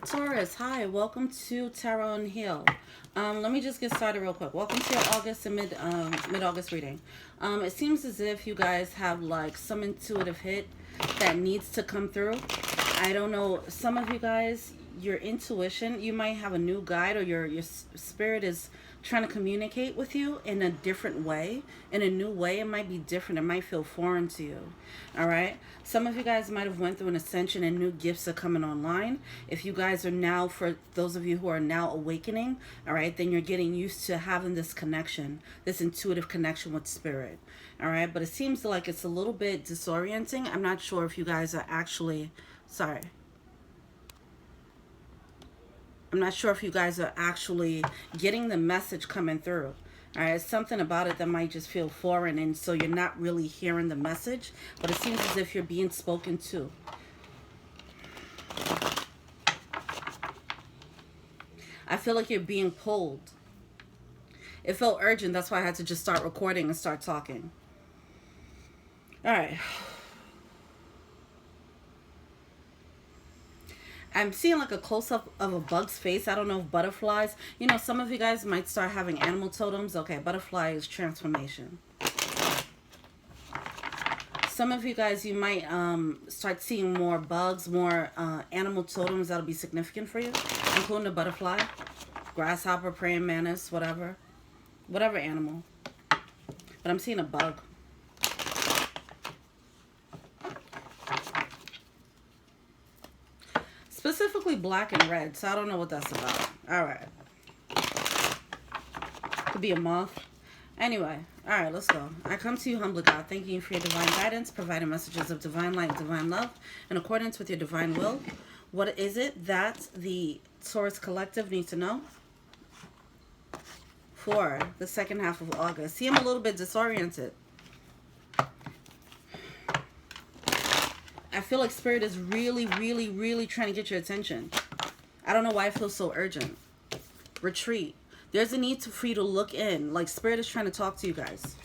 Taurus, hi, welcome to Tarot and Heal. Let me just get started real quick. Welcome to your August and mid-August reading. It seems as if you guys have like some intuitive hit that needs to come through. I don't know, some of you guys, your intuition, you might have a new guide, or your spirit is trying to communicate with you in a different way, in a new way. It might be different, it might feel foreign to you. All right, some of you guys might have went through an ascension and new gifts are coming online. If you guys are now, for those of you who are now awakening, all right, then you're getting used to having this connection, this intuitive connection with spirit. All right, but it seems like it's a little bit disorienting. I'm not sure if you guys are actually, sorry, I'm not sure if you guys are actually getting the message coming through. All right, it's something about it that might just feel foreign, and so you're not really hearing the message, but it seems as if you're being spoken to. I feel like you're being pulled. It felt urgent, that's why I had to just start recording and start talking. All right. I'm seeing like a close-up of a bug's face. I don't know if butterflies. You know, some of you guys might start having animal totems. Okay, butterfly is transformation. Some of you guys, you might start seeing more bugs, more animal totems that'll be significant for you, including the butterfly, grasshopper, praying mantis, whatever animal. But I'm seeing a bug. Specifically black and red, so I don't know what that's about. All right. Could be a moth. Anyway, all right, let's go. I come to you, humbly God, thanking you for your divine guidance, providing messages of divine light, divine love, in accordance with your divine will. What is it that the Taurus Collective needs to know for the second half of August? See, I'm a little bit disoriented. I feel like Spirit is really, really, really trying to get your attention. I don't know why I feel so urgent. Retreat. There's a need for you to look in. Like Spirit is trying to talk to you guys.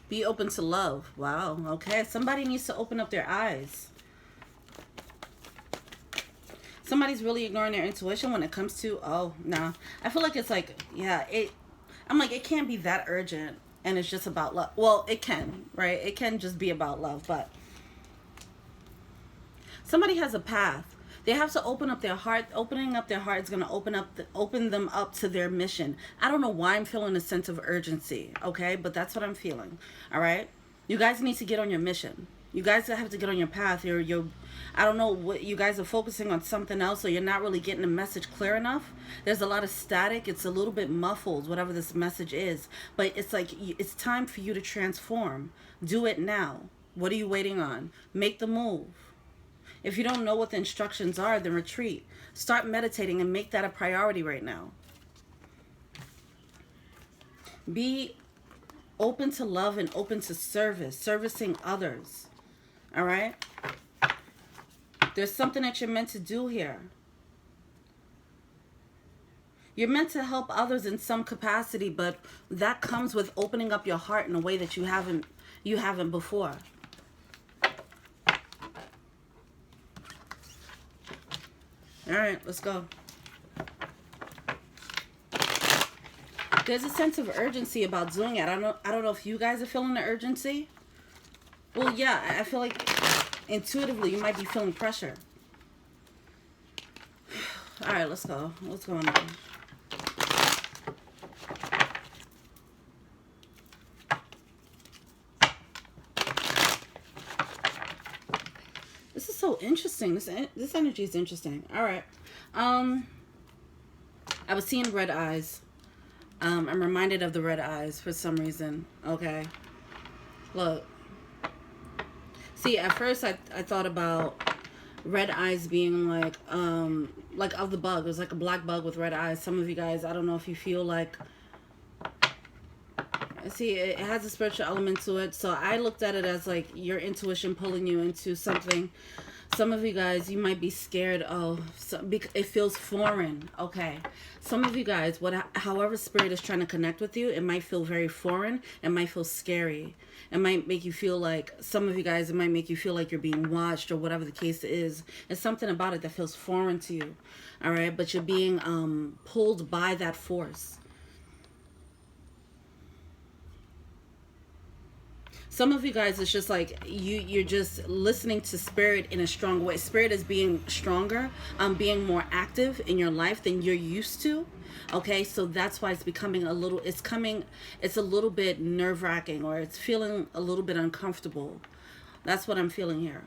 Be open to love. Wow. Okay. Somebody needs to open up their eyes. Somebody's really ignoring their intuition when it comes to, oh, no. I feel like it's like, yeah, I'm like, it can't be that urgent and it's just about love. Well, it can, right? It can just be about love, but somebody has a path. They have to open up their heart. Opening up their heart is going to open them up to their mission. I don't know why I'm feeling a sense of urgency, okay? But that's what I'm feeling, all right? You guys need to get on your mission. You guys have to get on your path. I don't know what you guys are focusing on, something else, or you're not really getting the message clear enough. There's a lot of static. It's a little bit muffled, whatever this message is. But it's like, it's time for you to transform. Do it now. What are you waiting on? Make the move. If you don't know what the instructions are, then retreat. Start meditating and make that a priority right now. Be open to love and open to service, servicing others. All right? There's something that you're meant to do here. You're meant to help others in some capacity, but that comes with opening up your heart in a way that you haven't before. All right, let's go. There's a sense of urgency about doing it. I don't know if you guys are feeling the urgency. Well, yeah, I feel like intuitively you might be feeling pressure. All right, let's go. What's going on? This is so interesting. This energy is interesting. All right. I was seeing red eyes. I'm reminded of the red eyes for some reason. Okay. Look. See, at first I thought about red eyes being like of the bug. It was like a black bug with red eyes. Some of you guys, I don't know if you feel like, see, it has a spiritual element to it. So I looked at it as like your intuition pulling you into something Some of you guys, you might be scared of, it feels foreign, okay? Some of you guys, however spirit is trying to connect with you, it might feel very foreign. It might feel scary. It might make you feel like, some of you guys, it might make you feel like you're being watched or whatever the case is. It's something about it that feels foreign to you, all right? But you're being pulled by that force. Some of you guys, it's just like you're just listening to spirit in a strong way. Spirit is being stronger, being more active in your life than you're used to. Okay, so that's why it's becoming it's a little bit nerve-wracking, or it's feeling a little bit uncomfortable. That's what I'm feeling here.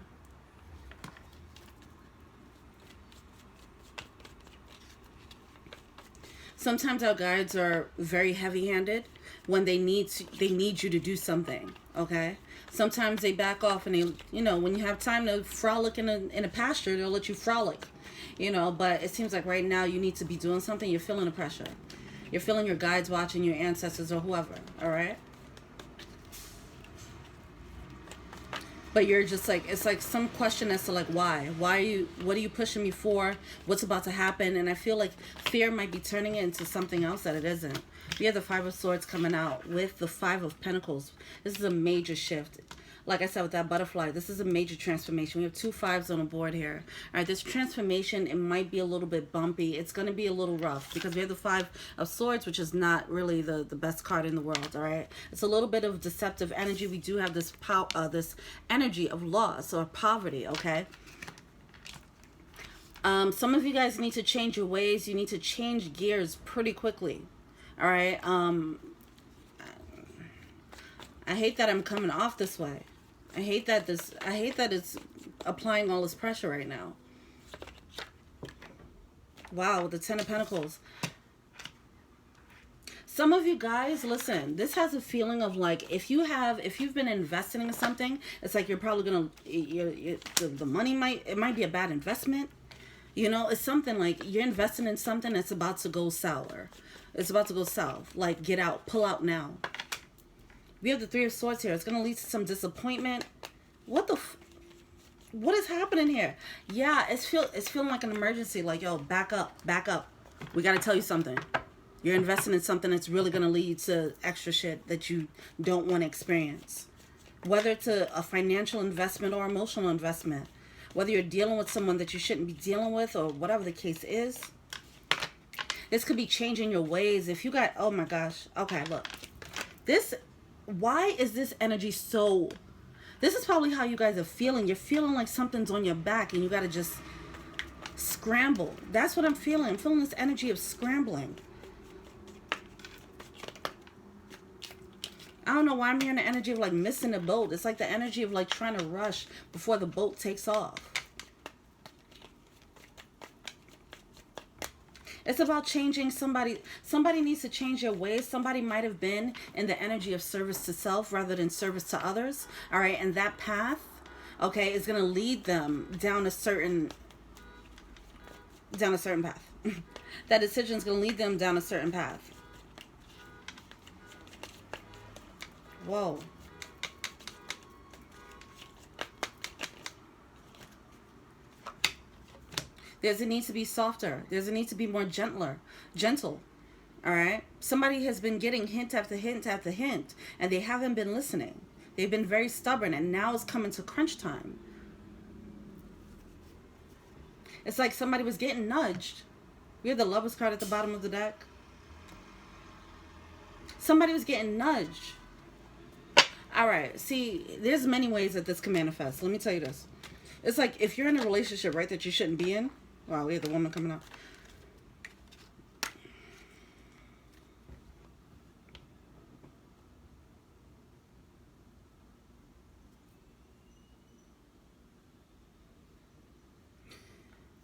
Sometimes our guides are very heavy-handed when they need you to do something, okay? Sometimes they back off and they, when you have time to frolic in a pasture, they'll let you frolic, but it seems like right now you need to be doing something. You're feeling the pressure. You're feeling your guides watching, your ancestors or whoever, all right? But you're just like, it's like some question as to like, what are you pushing me for? What's about to happen? And I feel like fear might be turning it into something else that it isn't. We have the Five of Swords coming out with the Five of Pentacles. This is a major shift. Like I said, with that butterfly, this is a major transformation. We have 2 5s on the board here. All right, this transformation, it might be a little bit bumpy. It's going to be a little rough because we have the Five of Swords, which is not really the best card in the world, all right? It's a little bit of deceptive energy. We do have this this energy of loss or poverty, okay? Some of you guys need to change your ways. You need to change gears pretty quickly, all right? I hate that I'm coming off this way. I hate that it's applying all this pressure right now. Wow, with the Ten of Pentacles. Some of you guys, listen, this has a feeling of like, if you've been investing in something, it's like you're probably gonna, the money it might be a bad investment. It's something like you're investing in something that's about to go sour. It's about to go south. Like, get out, pull out now. We have the Three of Swords here. It's going to lead to some disappointment. What is happening here? Yeah, it's feeling like an emergency. Like, yo, back up. We got to tell you something. You're investing in something that's really going to lead to extra shit that you don't want to experience. Whether it's a financial investment or emotional investment. Whether you're dealing with someone that you shouldn't be dealing with or whatever the case is. This could be changing your ways. If you got, oh my gosh. Okay, look. Why is this energy so... This is probably how you guys are feeling. You're feeling like something's on your back and you got to just scramble. That's what I'm feeling. I'm feeling this energy of scrambling. I don't know why I'm hearing the energy of like missing the boat. It's like the energy of like trying to rush before the boat takes off. It's about changing somebody. Somebody needs to change their ways. Somebody might have been in the energy of service to self rather than service to others. All right. And that path, okay, is going to lead them down a certain path. That decision is going to lead them down a certain path. Whoa. There's a need to be softer. There's a need to be more gentle. All right. Somebody has been getting hint after hint after hint, and they haven't been listening. They've been very stubborn, and now it's coming to crunch time. It's like somebody was getting nudged. We have the Lovers card at the bottom of the deck. Somebody was getting nudged. All right. See, there's many ways that this can manifest. Let me tell you this. It's like if you're in a relationship, right, that you shouldn't be in. Wow, we have the woman coming out.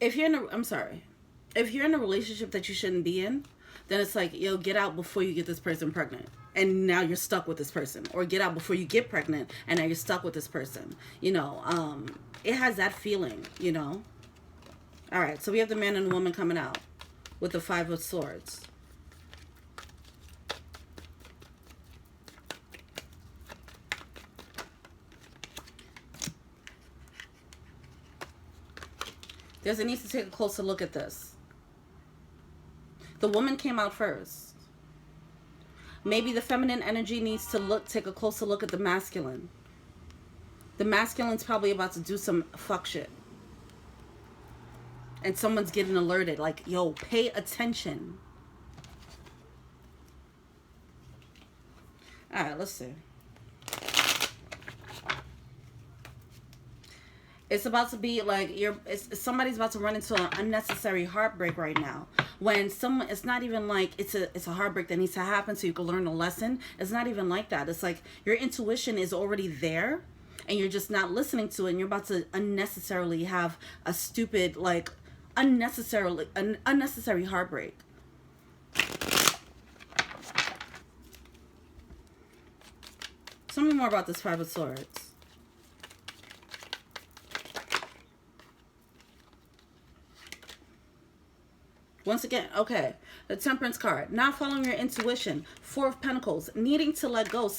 If you're in a relationship that you shouldn't be in, then it's like, yo, get out before you get this person pregnant. And now you're stuck with this person. Or get out before you get pregnant and now you're stuck with this person. It has that feeling, All right, so we have the man and the woman coming out with the Five of Swords. There's a need to take a closer look at this. The woman came out first. Maybe the feminine energy needs to take a closer look at the masculine. The masculine's probably about to do some fuck shit. And someone's getting alerted. Like, yo, pay attention. Alright, let's see. It's about to be like somebody's about to run into an unnecessary heartbreak right now. When it's not even like it's a heartbreak that needs to happen so you can learn a lesson. It's not even like that. It's like your intuition is already there and you're just not listening to it, and you're about to unnecessarily have a stupid, like, unnecessary heartbreak. Tell me more about this Five of Swords. Once again, okay, the Temperance card, not following your intuition. Four of Pentacles, needing to let go.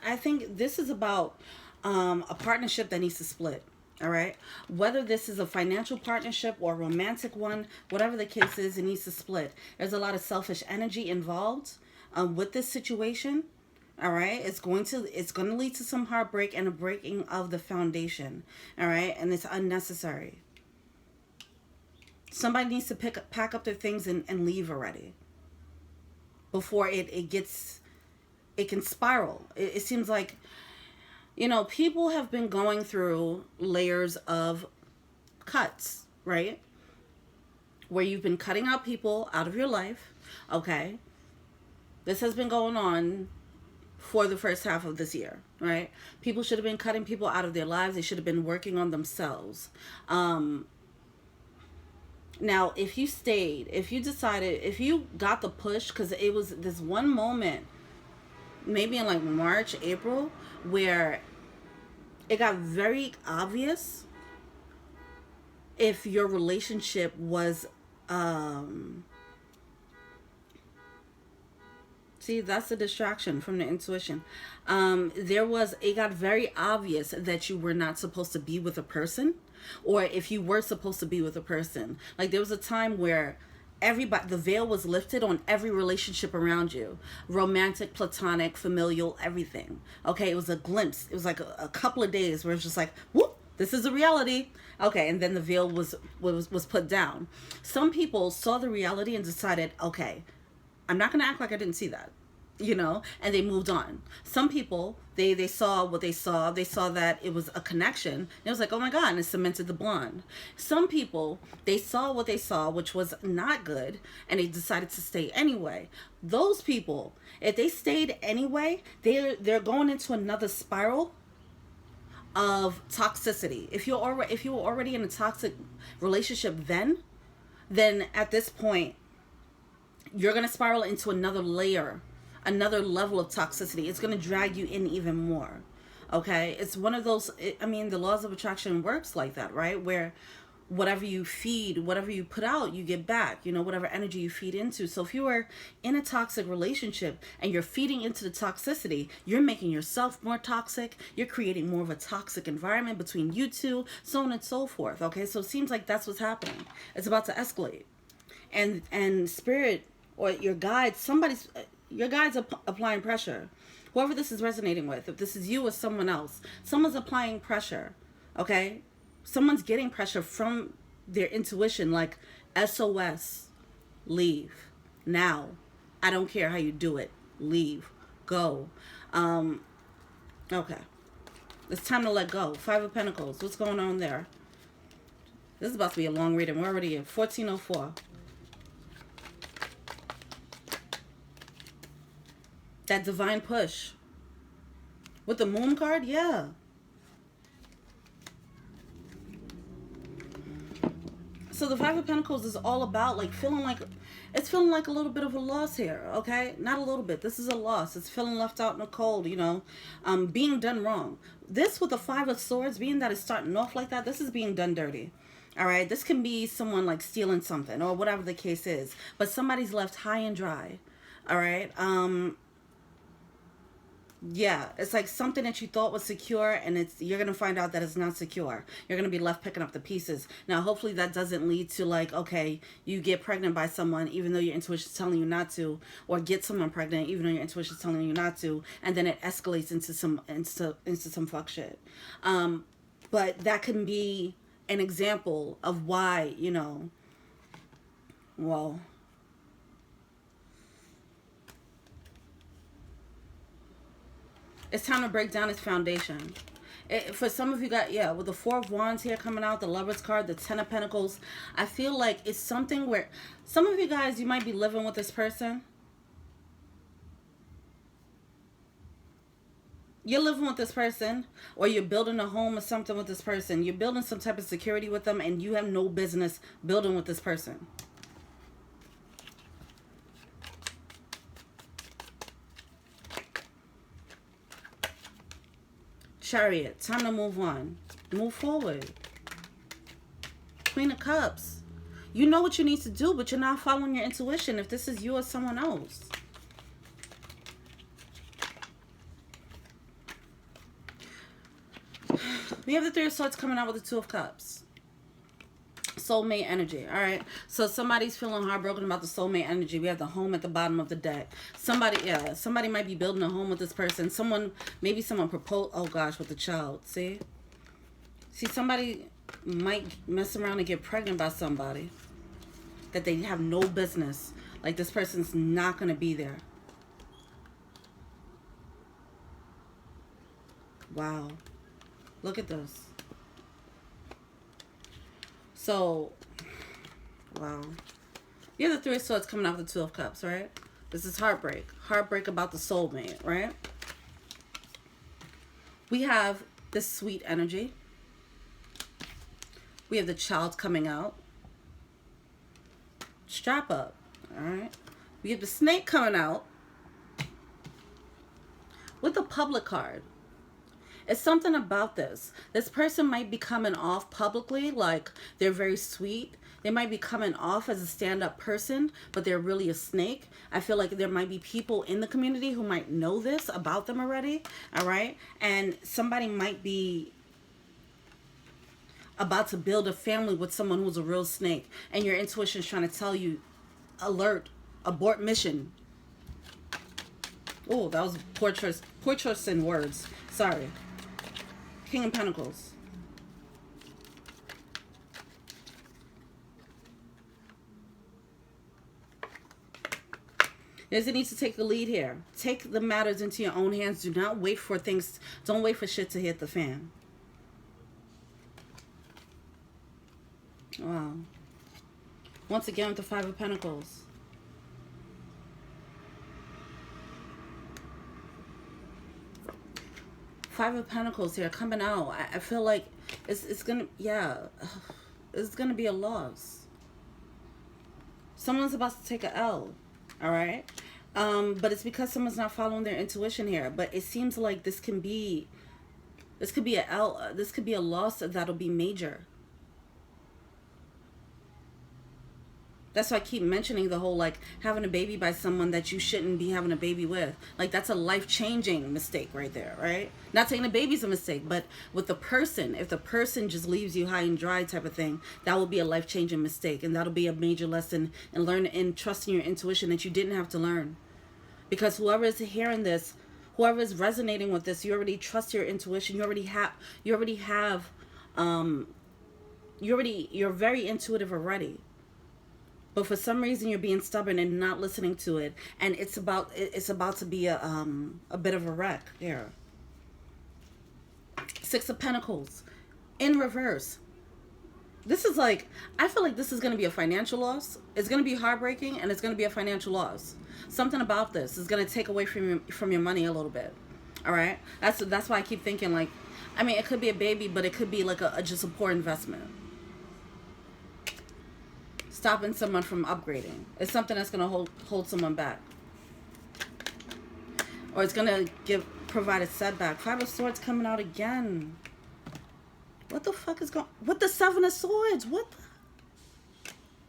I think this is about a partnership that needs to split. All right, whether this is a financial partnership or a romantic one, whatever the case is, it needs to split. There's a lot of selfish energy involved with this situation. All right, it's going to lead to some heartbreak and a breaking of the foundation. All right, and it's unnecessary. Somebody needs to pack up their things and leave already before it can spiral. It seems like, you know, people have been going through layers of cuts, right? Where you've been cutting out people out of your life, okay? This has been going on for the first half of this year, right? People should have been cutting people out of their lives. They should have been working on themselves. Now, if you stayed, if you got the push, because it was this one moment, maybe in like March, April, where it got very obvious if your relationship was, see, that's a distraction from the intuition. It got very obvious that you were not supposed to be with a person, or if you were supposed to be with a person. Like, there was a time where the veil was lifted on every relationship around you. Romantic, platonic, familial, everything. Okay, it was a glimpse. It was like a couple of days where it's just like, whoop, this is a reality. Okay, and then the veil was put down. Some people saw the reality and decided, okay, I'm not going to act like I didn't see that, you know, and they moved on. Some people, they saw what they saw. They saw that it was a connection. And it was like, oh my God, and it cemented the bond. Some people, they saw what they saw, which was not good, and they decided to stay anyway. Those people, if they stayed anyway, they're going into another spiral of toxicity. If you were already in a toxic relationship then at this point, you're going to spiral into another layer, another level of toxicity. It's going to drag you in even more. Okay? It's one of those, the laws of attraction works like that, right? Where whatever you feed, whatever you put out, you get back, you know, whatever energy you feed into. So if you are in a toxic relationship and you're feeding into the toxicity, you're making yourself more toxic. You're creating more of a toxic environment between you two, so on and so forth. Okay? So it seems like that's what's happening. It's about to escalate. And spirit, or your guides, your guides are applying pressure. Whoever this is resonating with, if this is you or someone else, someone's applying pressure, okay? Someone's getting pressure from their intuition, like, SOS, leave, now. I don't care how you do it. Leave, go. Okay. It's time to let go. Five of Pentacles, what's going on there? This is about to be a long reading. We're already at 1404. That divine push. With the Moon card, yeah. So the Five of Pentacles is all about, like, feeling like a little bit of a loss here, okay? Not a little bit. This is a loss. It's feeling left out in the cold, you know, being done wrong. This with the Five of Swords, being that it's starting off like that, this is being done dirty. All right? This can be someone, like, stealing something or whatever the case is. But somebody's left high and dry. All right? Yeah, it's like something that you thought was secure, and you're gonna find out that it's not secure. You're gonna be left picking up the pieces. Now, hopefully, that doesn't lead to like, okay, you get pregnant by someone even though your intuition is telling you not to, or get someone pregnant even though your intuition is telling you not to, and then it escalates into some fuck shit. But that can be an example of why, well, it's time to break down its foundation. For some of you guys, yeah, with the Four of Wands here coming out, the Lover's card, the Ten of Pentacles, I feel like it's something where some of you guys, you might be living with this person. You're living with this person, or you're building a home or something with this person. You're building some type of security with them, and you have no business building with this person. Chariot, time to move on. Move forward. Queen of Cups. You know what you need to do, but you're not following your intuition if this is you or someone else. We have the Three of Swords coming out with the Two of Cups. Soulmate energy. All right. So somebody's feeling heartbroken about the soulmate energy. We have the Home at the bottom of the deck. Somebody might be building a home with this person. Maybe someone proposed. Oh gosh, with the child. See, somebody might mess around and get pregnant by somebody that they have no business. Like, this person's not going to be there. Wow. Look at this. So, wow. You have the Three of Swords coming off the Two of Cups, right? This is heartbreak. Heartbreak about the soulmate, right? We have this sweet energy. We have the child coming out. Strap up, all right? We have the snake coming out with the Public card. It's something about this. This person might be coming off publicly like they're very sweet. They might be coming off as a stand-up person, but they're really a snake. I feel like there might be people in the community who might know this about them already, all right? And somebody might be about to build a family with someone who's a real snake, and your intuition is trying to tell you, alert, abort mission. Oh, that was poor choice in words. Sorry. King of Pentacles. There's a need to take the lead here. Take the matters into your own hands. Do not wait for things. Don't wait for shit to hit the fan. Wow. Once again with the Five of Pentacles. Five of Pentacles here coming out. I feel like it's gonna, yeah, it's gonna be a loss. Someone's about to take a L, all right? But it's because someone's not following their intuition here. But it seems like this could be a L. This could be a loss that'll be major. That's why I keep mentioning the whole, like, having a baby by someone that you shouldn't be having a baby with. Like, that's a life-changing mistake right there, right? Not saying the baby's a mistake, but with the person, if the person just leaves you high and dry type of thing, that will be a life-changing mistake. And that'll be a major lesson in learning and trusting your intuition that you didn't have to learn. Because whoever is hearing this, whoever is resonating with this, you already trust your intuition. You're very intuitive already. But for some reason you're being stubborn and not listening to it, and it's about to be a bit of a wreck here. Six of Pentacles in reverse. This is like, I feel like this is going to be a financial loss. It's going to be heartbreaking, and it's going to be a financial loss. Something about this is going to take away from your money a little bit. All right, that's why I keep thinking, like, I mean, it could be a baby, but it could be like just a poor investment. Stopping someone from upgrading. It's something that's going to hold someone back. Or it's going to provide a setback. Five of Swords coming out again. What the fuck is going... What the Seven of Swords? What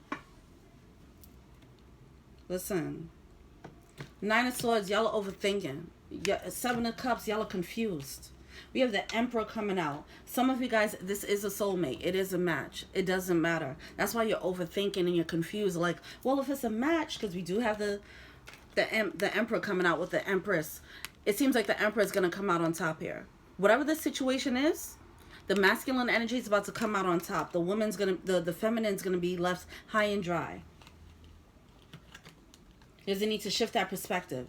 the... Listen. Nine of Swords, y'all are overthinking. Yeah, Seven of Cups, y'all are confused. We have the Emperor coming out. Some of you guys, this is a soulmate. It is a match. It doesn't matter. That's why you're overthinking and you're confused. Like, well, if it's a match, because we do have the Emperor coming out with the Empress. It seems like the Emperor is going to come out on top here. Whatever the situation is, the masculine energy is about to come out on top. The woman's going to, the feminine's going to be left high and dry. There's a need to shift that perspective.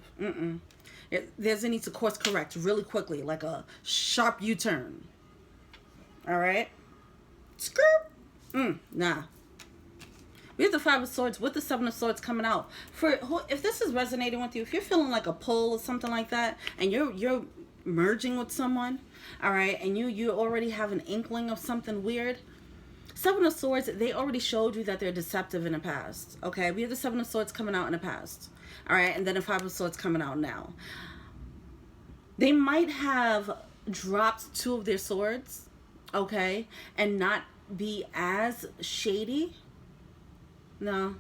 There's a need to course correct really quickly, like a sharp U-turn. All right? Skirt. Nah. We have the Five of Swords with the Seven of Swords coming out. If this is resonating with you, if you're feeling like a pull or something like that, and you're merging with someone, all right, and you already have an inkling of something weird, Seven of Swords, they already showed you that they're deceptive in the past. Okay, we have the Seven of Swords coming out in the past. All right, and then the Five of Swords coming out now. They might have dropped two of their swords, okay, and not be as shady. No,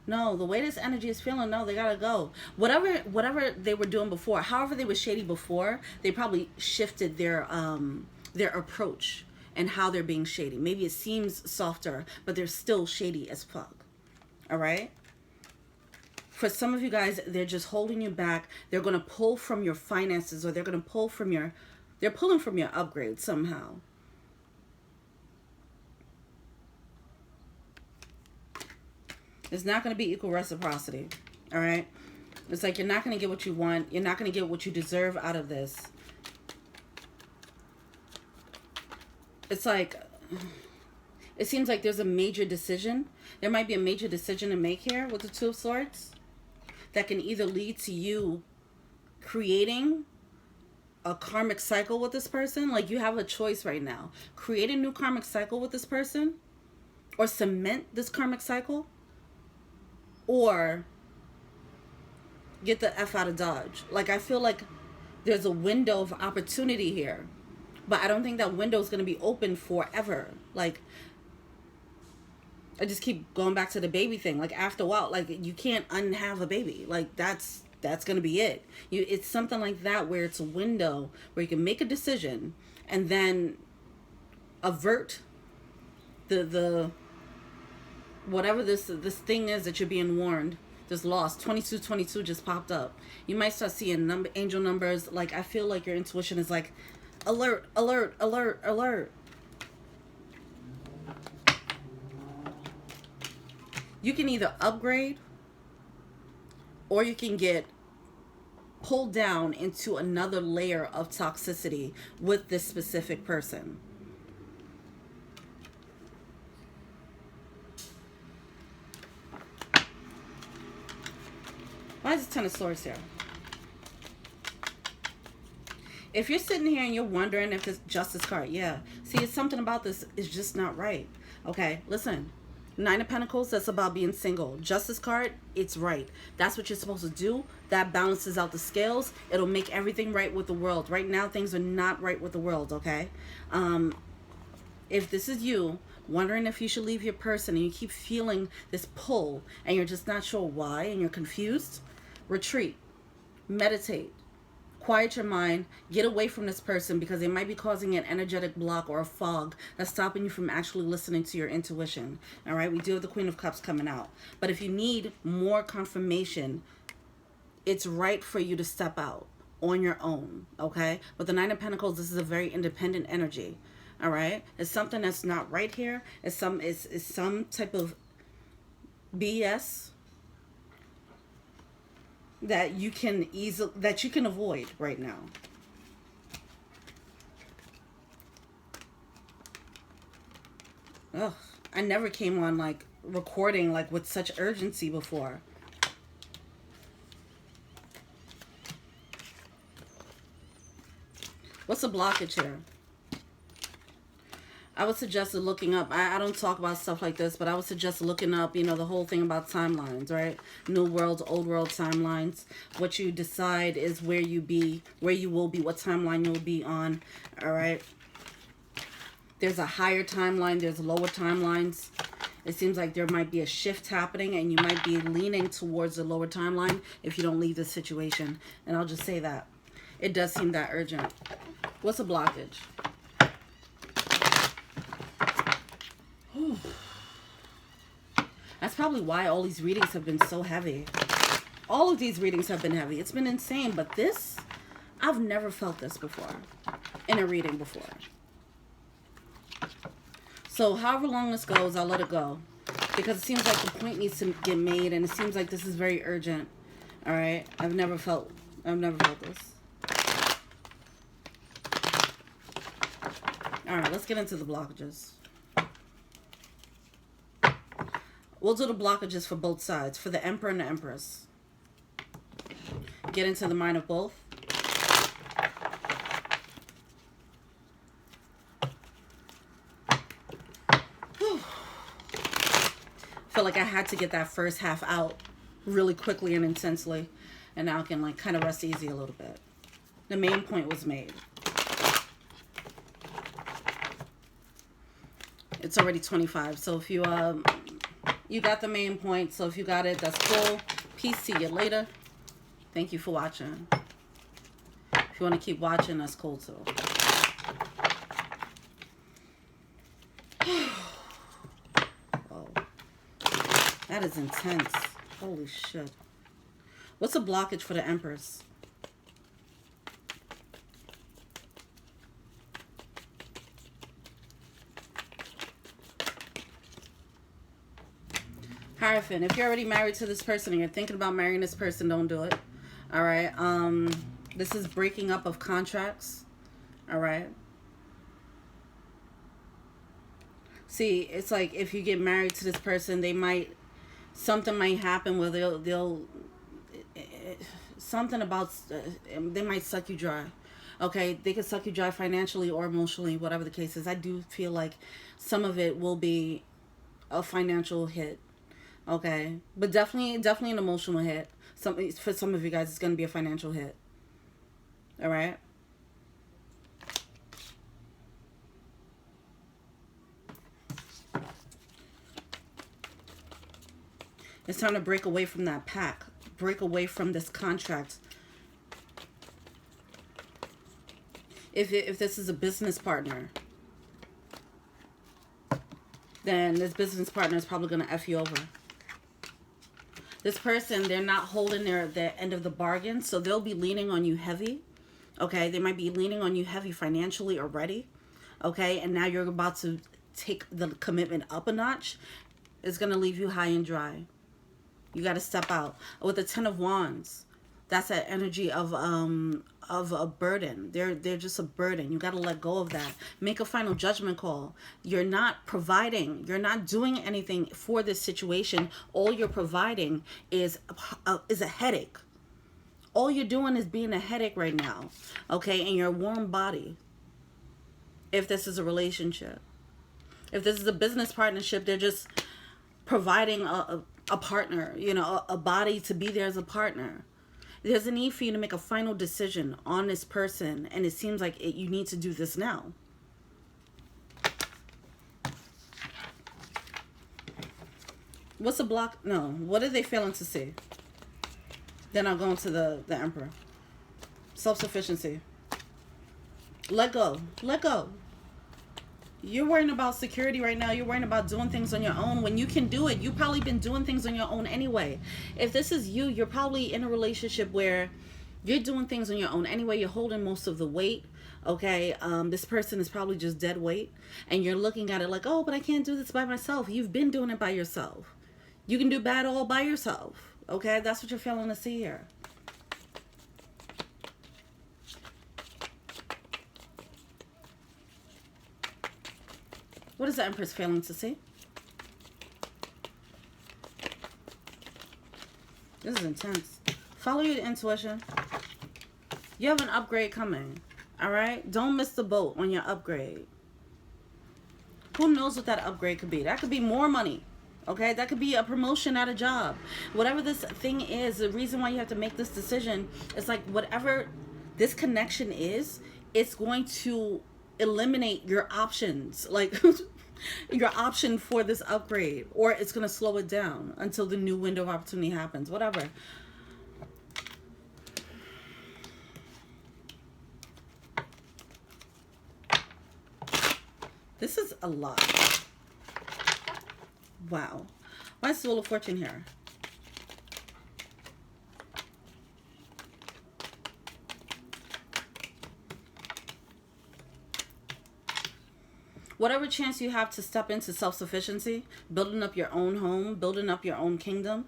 the way this energy is feeling, no, they gotta go. Whatever they were doing before, however they were shady before, they probably shifted their approach and how they're being shady. Maybe it seems softer, but they're still shady as fuck. All right? For some of you guys, they're just holding you back. They're going to pull from your finances, or they're going to pull from they're pulling from your upgrade somehow. It's not going to be equal reciprocity. All right? It's like you're not going to get what you want. You're not going to get what you deserve out of this. It's like, it seems like there's a major decision. There might be a major decision to make here with the Two of Swords that can either lead to you creating a karmic cycle with this person. Like, you have a choice right now. Create a new karmic cycle with this person, or cement this karmic cycle, or get the F out of Dodge. Like, I feel like there's a window of opportunity here. But I don't think that window is going to be open forever. Like, I just keep going back to the baby thing. Like, after a while, like, you can't unhave a baby. Like, that's going to be it. It's something like that, where it's a window where you can make a decision and then avert the whatever this thing is that you're being warned. This loss. 2222 just popped up. You might start seeing angel numbers. Like, I feel like your intuition is like, alert, alert, alert, alert. You can either upgrade, or you can get pulled down into another layer of toxicity with this specific person. Why is the Ten of Swords here? If you're sitting here and you're wondering if this Justice card, yeah. See, it's something about this is just not right. Okay, listen. Nine of Pentacles, that's about being single. Justice card, it's right. That's what you're supposed to do. That balances out the scales. It'll make everything right with the world. Right now, things are not right with the world, okay? If this is you, wondering if you should leave your person, and you keep feeling this pull, and you're just not sure why, and you're confused, retreat. Meditate. Quiet your mind, get away from this person, because they might be causing an energetic block or a fog that's stopping you from actually listening to your intuition. All right, we do have the Queen of Cups coming out. But if you need more confirmation, it's right for you to step out on your own, okay? But the Nine of Pentacles, this is a very independent energy, all right? It's something that's not right here. It's some type of BS that you can avoid right now. Ugh, I never came on like recording like with such urgency before. What's the blockage here? I would suggest looking up, I don't talk about stuff like this, but I would suggest looking up, you know, the whole thing about timelines, right? New world, old world timelines. What you decide is where you will be, what timeline you'll be on, all right? There's a higher timeline, there's lower timelines. It seems like there might be a shift happening and you might be leaning towards the lower timeline if you don't leave this situation. And I'll just say that. It does seem that urgent. What's a blockage? That's probably why all these readings have been so heavy. All of these readings have been heavy. It's been insane. But this, I've never felt this before in a reading before. So however long this goes, I'll let it go. Because it seems like the point needs to get made. And it seems like this is very urgent. Alright? I've never felt this. Alright, let's get into the blockages. We'll do the blockages for both sides. For the Emperor and the Empress. Get into the mind of both. Feel like I had to get that first half out really quickly and intensely. And now I can like kind of rest easy a little bit. The main point was made. It's already 25. So if you you got the main point. So if you got it, that's cool. Peace. See you later. Thank you for watching. If you want to keep watching, that's cool too. Oh, that is intense. Holy shit. What's a blockage for the Empress? Hierophant. If you're already married to this person and you're thinking about marrying this person, don't do it. All right. This is breaking up of contracts. All right. See, it's like if you get married to this person, something might happen where something about, they might suck you dry. Okay. They could suck you dry financially or emotionally, whatever the case is. I do feel like some of it will be a financial hit. Okay, but definitely an emotional hit. For some of you guys, it's going to be a financial hit. All right. It's time to break away from that pact. Break away from this contract. If this is a business partner, then this business partner is probably going to F you over. This person, they're not holding their end of the bargain, so they'll be leaning on you heavy. Okay, they might be leaning on you heavy financially already. Okay, and now you're about to take the commitment up a notch. It's going to leave you high and dry. You got to step out. With the Ten of Wands, that's that energy of a burden. They're just a burden. You got to let go of that. Make a final judgment call. You're not providing. You're not doing anything for this situation. All you're providing is a headache. All you're doing is being a headache right now. Okay, in your warm body. If this is a relationship. If this is a business partnership, they're just providing a partner, you know, a body to be there as a partner. There's a need for you to make a final decision on this person, and it seems like you need to do this now. What's a block? No. What are they failing to see? Then I'll go into the Emperor. Self-sufficiency. Let go. Let go. You're worrying about security right now. You're worrying about doing things on your own when you can do it. You've probably been doing things on your own anyway. If this is you, you're probably in a relationship where you're doing things on your own anyway. You're holding most of the weight. Okay. This person is probably just dead weight. And you're looking at it like, oh, but I can't do this by myself. You've been doing it by yourself. You can do bad all by yourself. Okay. That's what you're failing to see here. What is the Empress failing to see? This is intense. Follow your intuition. You have an upgrade coming. Alright? Don't miss the boat on your upgrade. Who knows what that upgrade could be? That could be more money. Okay? That could be a promotion at a job. Whatever this thing is, the reason why you have to make this decision is like whatever this connection is, it's going to eliminate your options. Like your option for this upgrade, or it's going to slow it down until the new window of opportunity happens, whatever. This is a lot. Wow. Why is the Wheel of Fortune here? Whatever chance you have to step into self-sufficiency, building up your own home, building up your own kingdom.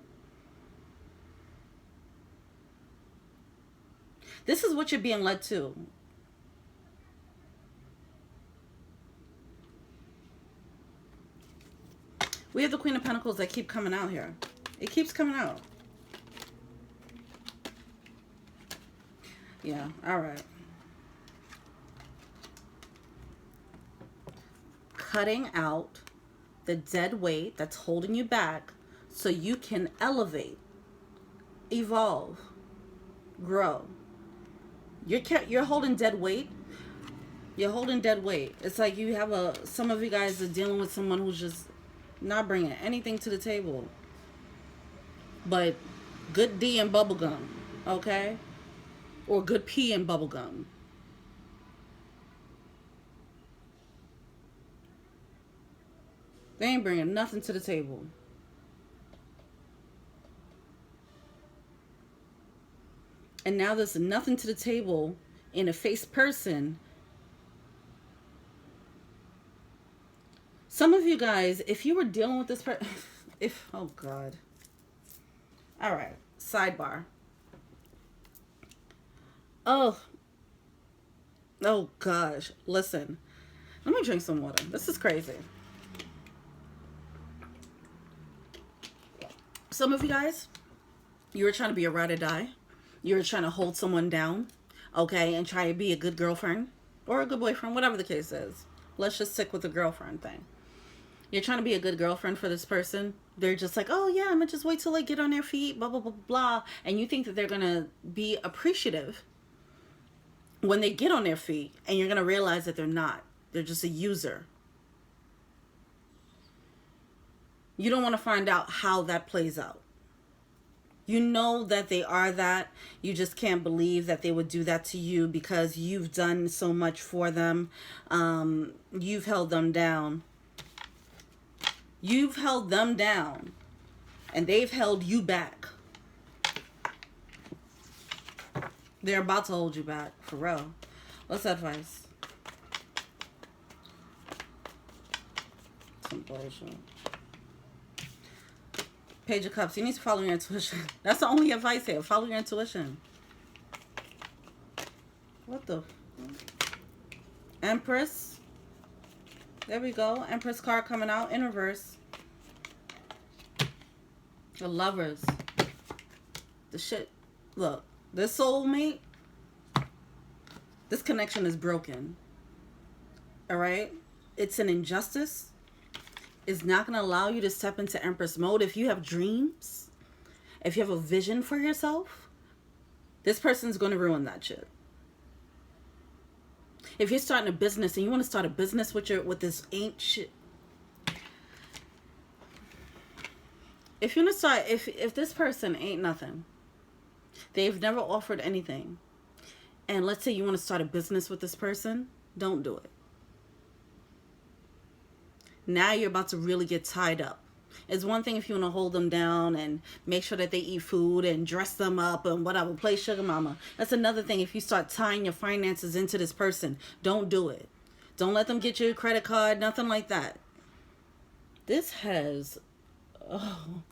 This is what you're being led to. We have the Queen of Pentacles that keep coming out here. It keeps coming out. Yeah, all right. Cutting out the dead weight that's holding you back so you can elevate, evolve, grow. You're holding dead weight. You're holding dead weight. It's like you have some of you guys are dealing with someone who's just not bringing anything to the table but good D and bubblegum, okay? Or good P and bubblegum. They ain't bringing nothing to the table. And now there's nothing to the table in a face person. Some of you guys, if you were dealing with this person, oh God. All right, sidebar. Oh gosh, listen. Let me drink some water. This is crazy. Some of you guys, you were trying to be a ride or die. You were trying to hold someone down, okay, and try to be a good girlfriend or a good boyfriend, whatever the case is. Let's just stick with the girlfriend thing. You're trying to be a good girlfriend for this person. They're just like, oh yeah, I'm gonna just wait till they get on their feet, blah, blah, blah, blah. And you think that they're gonna be appreciative when they get on their feet, and you're gonna realize that they're not. They're just a user. You don't want to find out how that plays out. You know that they are that. You just can't believe that they would do that to you because you've done so much for them. You've held them down. You've held them down. And they've held you back. They're about to hold you back. For real. What's advice? Some bullshit. Page of Cups. You need to follow your intuition. That's the only advice here. Follow your intuition. What the? Empress. There we go. Empress card coming out in reverse. The Lovers. The shit. Look. This soulmate. This connection is broken. Alright? It's an injustice. Is not going to allow you to step into Empress mode. If you have dreams, if you have a vision for yourself, this person's going to ruin that shit. If you're starting a business and you want to start a business with this ain't shit. If you want to start, if this person ain't nothing, they've never offered anything, and let's say you want to start a business with this person, don't do it. Now you're about to really get tied up. It's one thing if you want to hold them down and make sure that they eat food and dress them up and whatever, play sugar mama. That's another thing if you start tying your finances into this person. Don't do it. Don't let them get you a credit card, nothing like that. This has... Oh.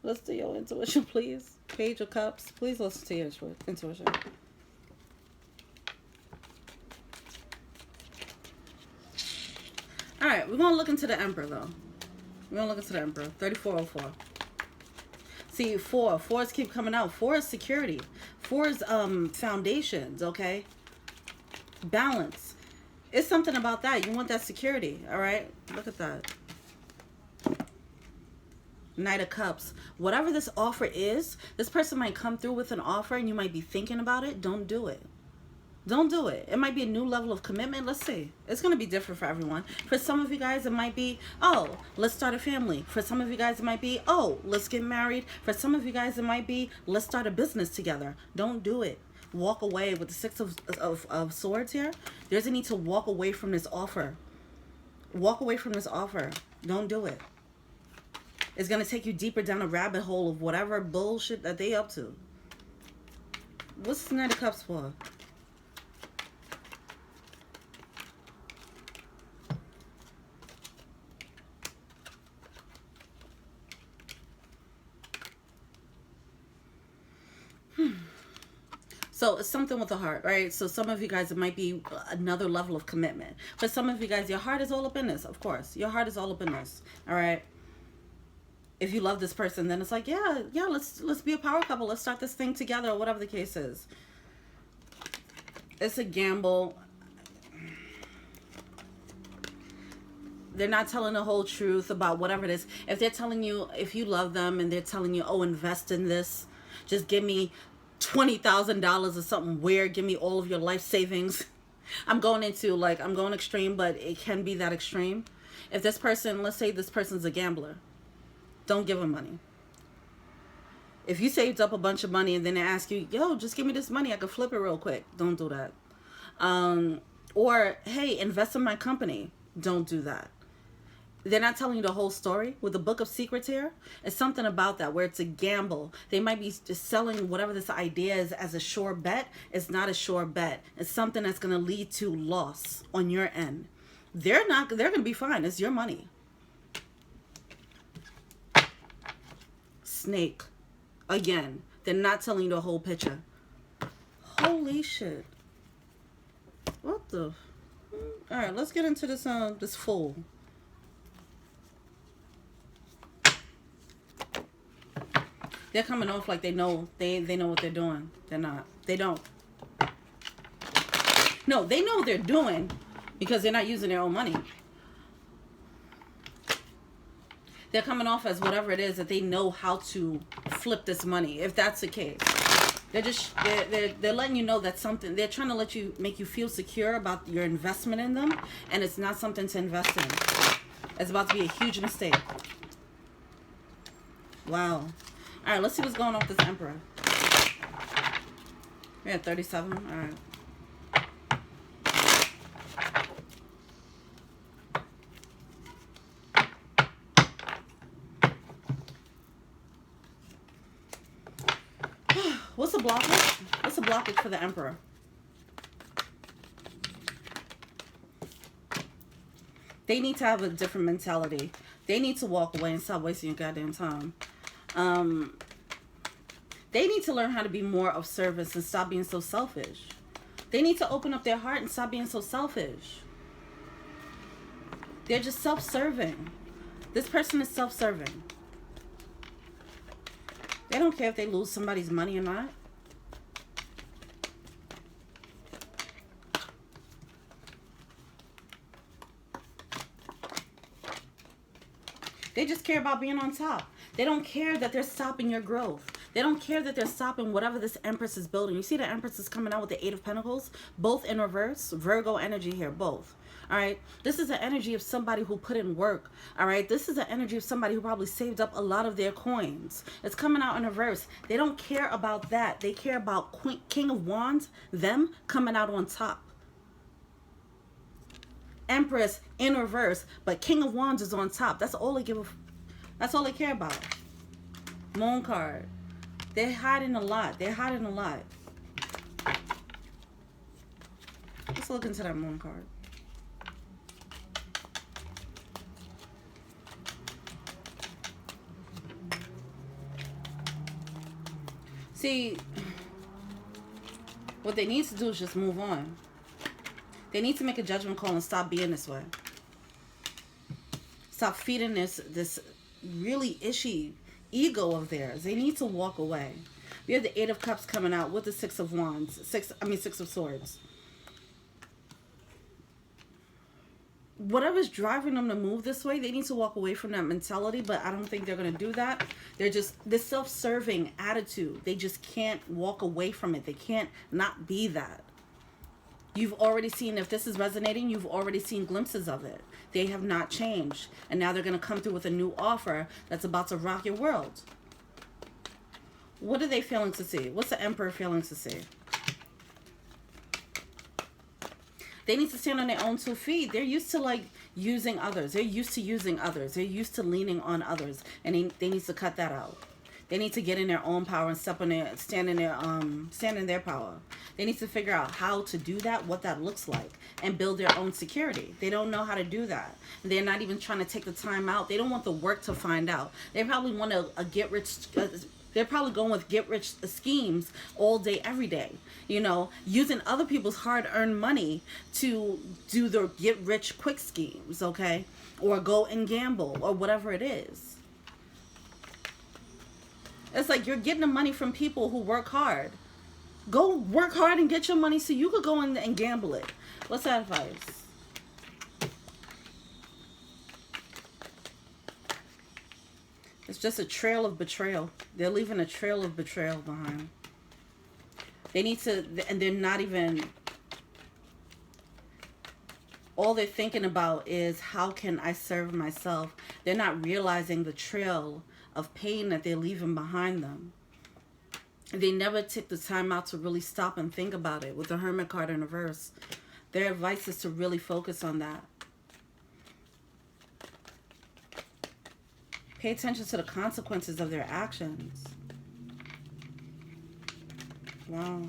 Listen to your intuition, please. Page of Cups. Please listen to your intuition. All right, we're going to look into the Emperor, though. We're going to look into the Emperor. 3404. See, fours keep coming out. 4 is security. 4 is foundations, okay? Balance. It's something about that. You want that security, all right? Look at that. Knight of Cups. Whatever this offer is, this person might come through with an offer and you might be thinking about it. Don't do it. Don't do it. It might be a new level of commitment. Let's see. It's going to be different for everyone. For some of you guys, it might be, oh, let's start a family. For some of you guys, it might be, oh, let's get married. For some of you guys, it might be, let's start a business together. Don't do it. Walk away with the Six of Swords here. There's a need to walk away from this offer. Walk away from this offer. Don't do it. It's going to take you deeper down a rabbit hole of whatever bullshit that they up to. What's the Knight of Cups for? So it's something with the heart, right? So some of you guys, it might be another level of commitment. For some of you guys, your heart is all up in this, of course. Your heart is all up in this, all right? If you love this person, then it's like, yeah, let's be a power couple. Let's start this thing together, or whatever the case is. It's a gamble. They're not telling the whole truth about whatever it is. If they're telling you, if you love them and they're telling you, oh, invest in this, just give me $20,000 or something weird, give me all of your life savings. I'm going into, like, I'm going extreme, but it can be that extreme. If this person, let's say this person's a gambler, don't give them money. If you saved up a bunch of money and then they ask you, yo, just give me this money, I could flip it real quick. Don't do that. Or, hey, invest in my company. Don't do that. They're not telling you the whole story. With the Book of Secrets here, it's something about that where it's a gamble. They might be just selling whatever this idea is as a sure bet. It's not a sure bet. It's something that's going to lead to loss on your end. They're going to be fine. It's your money. Snake. Again, they're not telling you the whole picture. Holy shit. What the? All right, let's get into this this Fool. They're coming off like they know what they're doing. They're not. They don't. No, they know what they're doing because they're not using their own money. They're coming off as whatever it is that they know how to flip this money. If that's the case, they're letting you know that something. They're trying to make you feel secure about your investment in them, and it's not something to invest in. It's about to be a huge mistake. Wow. All right, let's see what's going on with this Emperor. We're at 37. All right. What's the blockage? What's the blockage for the Emperor? They need to have a different mentality. They need to walk away and stop wasting your goddamn time. They need to learn how to be more of service and stop being so selfish. They need to open up their heart and stop being so selfish. They're just self-serving. This person is self-serving. They don't care if they lose somebody's money or not. They just care about being on top. They don't care that they're stopping your growth. They don't care that they're stopping whatever this Empress is building. You see the Empress is coming out with the Eight of Pentacles? Both in reverse. Virgo energy here, both. All right? This is the energy of somebody who put in work. All right? This is the energy of somebody who probably saved up a lot of their coins. It's coming out in reverse. They don't care about that. They care about King of Wands, them coming out on top. Empress in reverse, but King of Wands is on top. That's all they that's all they care about. Moon card. They're hiding a lot. They're hiding a lot. Let's look into that Moon card. See, what they need to do is just move on. They need to make a judgment call and stop being this way. Stop feeding this really ishy ego of theirs. They need to walk away. We have the Eight of Cups coming out with the Six of Wands. Six of Swords. Whatever's driving them to move this way, they need to walk away from that mentality, but I don't think they're going to do that. They're just this self-serving attitude. They just can't walk away from it. They can't not be that. You've already seen, if this is resonating, you've already seen glimpses of it. They have not changed. And now they're going to come through with a new offer that's about to rock your world. What are they failing to see? What's the Emperor failing to see? They need to stand on their own 2 feet. They're used to like using others. They're used to using others. They're used to leaning on others. And they need to cut that out. They need to get in their own power and stand in their power. They need to figure out how to do that, what that looks like, and build their own security. They don't know how to do that. They're not even trying to take the time out. They don't want the work to find out. They probably want a get rich. They're probably going with get rich schemes all day, every day. You know, using other people's hard-earned money to do their get rich quick schemes, okay, or go and gamble or whatever it is. It's like you're getting the money from people who work hard. Go work hard and get your money so you could go in and gamble it. What's that advice? It's just a trail of betrayal. They're leaving a trail of betrayal behind. They need to, and they're not even, all they're thinking about is how can I serve myself? They're not realizing the trail of pain that they're leaving behind them. They never took the time out to really stop and think about it with the Hermit card in reverse. Their advice is to really focus on that. Pay attention to the consequences of their actions. Wow.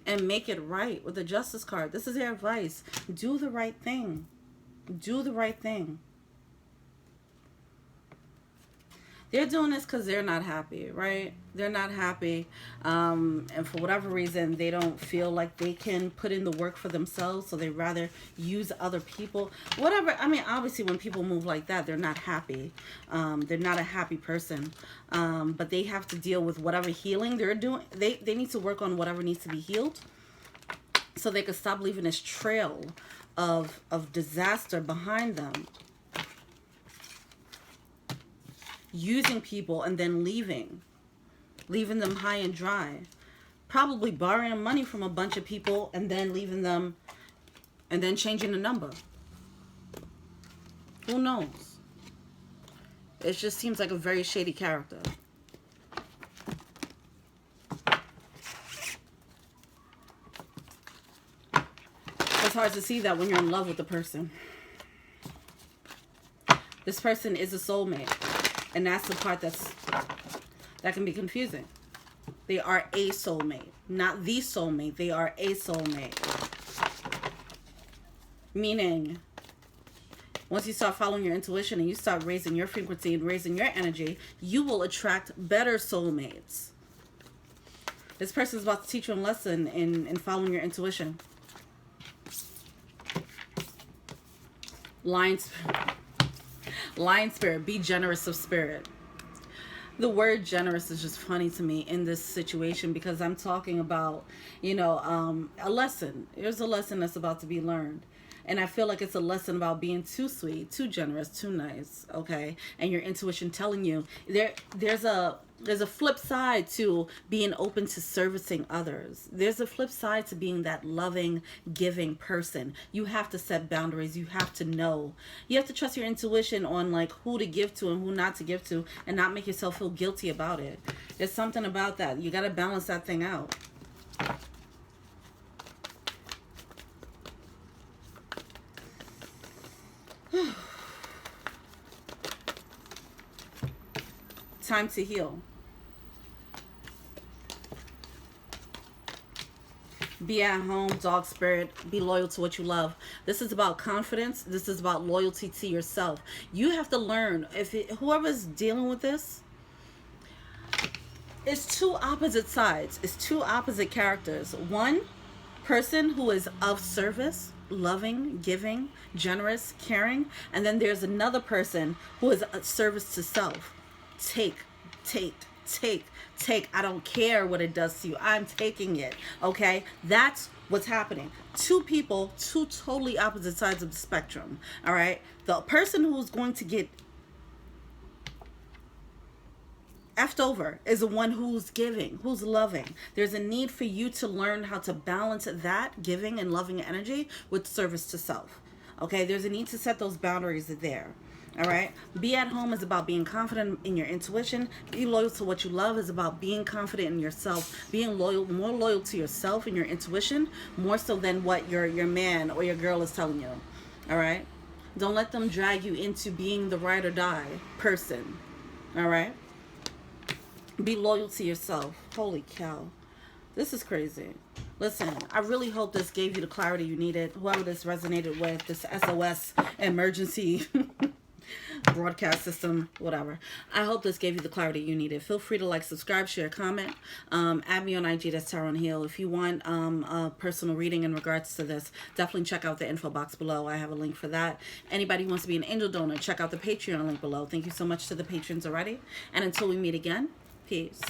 And make it right with the Justice card. This is their advice. Do the right thing. Do the right thing. They're doing this because they're not happy, right? They're not happy. And for whatever reason, they don't feel like they can put in the work for themselves. So they rather use other people. Whatever. I mean, obviously, when people move like that, they're not happy. They're not a happy person. But they have to deal with whatever healing they're doing. They need to work on whatever needs to be healed. So they can stop leaving this trail of disaster behind them. Using people and then leaving them high and dry, probably borrowing money from a bunch of people and then leaving them and then changing the number. Who knows? It just seems like a very shady character. It's hard to see that when you're in love with the person. This person is a soulmate. And that's the part that can be confusing. They are a soulmate. Not the soulmate. They are a soulmate. Meaning, once you start following your intuition and you start raising your frequency and raising your energy, you will attract better soulmates. This person is about to teach you a lesson in following your intuition. Lion spirit, be generous of spirit. The word generous is just funny to me in this situation because I'm talking about, you know, a lesson. There's a lesson that's about to be learned. And I feel like it's a lesson about being too sweet, too generous, too nice, okay? And your intuition telling you there's a flip side to being open to servicing others. There's a flip side to being that loving, giving person. You have to set boundaries. You have to know. You have to trust your intuition on like who to give to and who not to give to and not make yourself feel guilty about it. There's something about that. You got to balance that thing out. Time to heal. Be at home, dog spirit. Be loyal to what you love. This is about confidence. This is about loyalty to yourself. You have to learn. Whoever's dealing with this, it's two opposite sides. It's two opposite characters. One person who is of service, loving, giving, generous, caring. And then there's another person who is a service to self. Take. I don't care what it does to you. I'm taking it. Okay? That's what's happening. Two people, two totally opposite sides of the spectrum. All right? The person who's going to get effed over is the one who's giving, who's loving. There's a need for you to learn how to balance that giving and loving energy with service to self. Okay, there's a need to set those boundaries there. All right. Be at home is about being confident in your intuition. Be loyal to what you love is about being confident in yourself. Being loyal, more loyal to yourself and your intuition, more so than what your man or your girl is telling you. All right. Don't let them drag you into being the ride or die person. All right. Be loyal to yourself. Holy cow. This is crazy. Listen, I really hope this gave you the clarity you needed. Whoever this resonated with, this SOS emergency broadcast system, whatever. I hope this gave you the clarity you needed. Feel free to like, subscribe, share, comment. Add me on IG, that's Tarot on Heal. If you want a personal reading in regards to this, definitely check out the info box below. I have a link for that. Anybody who wants to be an angel donor, check out the Patreon link below. Thank you so much to the patrons already. And until we meet again, peace.